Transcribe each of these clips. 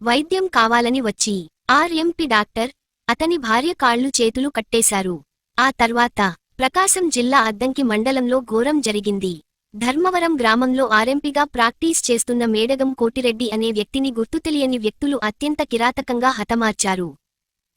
వైద్యం కావాలని వచ్చి ఆర్ఎంపీ డాక్టర్ అతని భార్య కాళ్లు చేతులు కట్టేశారు. ఆ తర్వాత ప్రకాశం జిల్లా అద్దంకి మండలంలో ఘోరం జరిగింది. ధర్మవరం గ్రామంలో ఆర్ఎంపీగా ప్రాక్టీస్ చేస్తున్న మేడగం కోటిరెడ్డి అనే వ్యక్తిని గుర్తుతెలియని వ్యక్తులు అత్యంత కిరాతకంగా హతమార్చారు.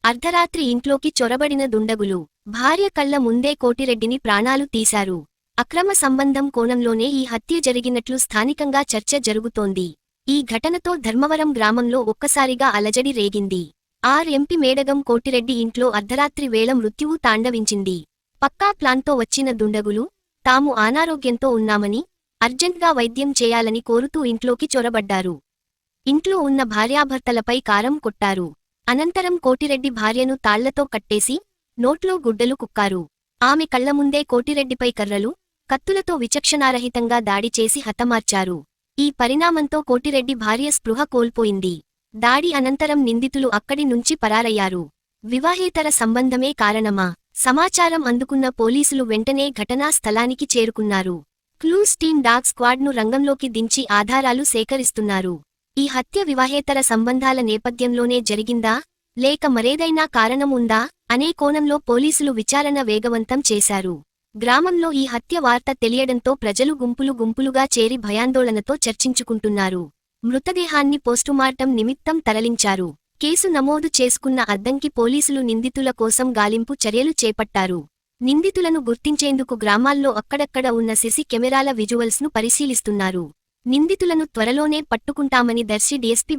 అర్ధరాత్రి ఇంట్లోకి చొరబడిన దుండగులు భార్య కళ్ల ముందే కోటిరెడ్డిని ప్రాణాలు తీశారు. అక్రమ సంబంధం కోణంలోనే ఈ హత్య జరిగినట్లు స్థానికంగా చర్చ జరుగుతోంది. ఈ ఘటనతో ధర్మవరం గ్రామంలో ఒక్కసారిగా అలజడి రేగింది. ఆర్ఎంపీ మేడగం కోటిరెడ్డి ఇంట్లో అర్ధరాత్రి వేళ మృత్యువు తాండవించింది. పక్కా ప్లాన్తో వచ్చిన దుండగులు తాము అనారోగ్యంతో ఉన్నామని, అర్జెంట్గా వైద్యం చేయాలని కోరుతూ ఇంట్లోకి చొరబడ్డారు. ఇంట్లో ఉన్న భార్యాభర్తలపై కారం కొట్టారు. అనంతరం కోటిరెడ్డి భార్యను తాళ్లతో కట్టేసి నోట్లో గుడ్డలు కుక్కారు. ఆమె కళ్లముందే కోటిరెడ్డిపై కర్రలు, కత్తులతో విచక్షణారహితంగా దాడి చేసి హతమార్చారు. ఈ పరిణామంతో కోటిరెడ్డి భార్య స్పృహ కోల్పోయింది. దాడి అనంతరం నిందితులు అక్కడి నుంచి పరారయ్యారు. వివాహేతర సంబంధమే కారణమా? సమాచారం అందుకున్న పోలీసులు వెంటనే ఘటనా స్థలానికి చేరుకున్నారు. క్లూస్ టీమ్ డాగ్ స్క్వాడ్ను రంగంలోకి దించి ఆధారాలు సేకరిస్తున్నారు. ఈ హత్య వివాహేతర సంబంధాల నేపథ్యంలోనే జరిగిందా, లేక మరేదైనా కారణం ఉందా అనే కోణంలో పోలీసులు విచారణ వేగవంతం చేశారు. గ్రామంలో ఈ హత్య వార్త తెలియడంతో ప్రజలు గుంపులుగా చేరి భయాందోళనతో చర్చించుకుంటున్నారు. మృతదేహాన్ని పోస్టుమార్టం నిమిత్తం తరలించారు. కేసు నమోదు చేసుకున్న అద్దంకి పోలీసులు నిందితుల కోసం గాలింపు చర్యలు చేపట్టారు. నిందితులను గుర్తించేందుకు గ్రామాల్లో అక్కడక్కడ ఉన్న సీసీ కెమెరాల విజువల్స్ను పరిశీలిస్తున్నారు. నిందితులను త్వరలోనే పట్టుకుంటామని దర్శి డీఎస్పీ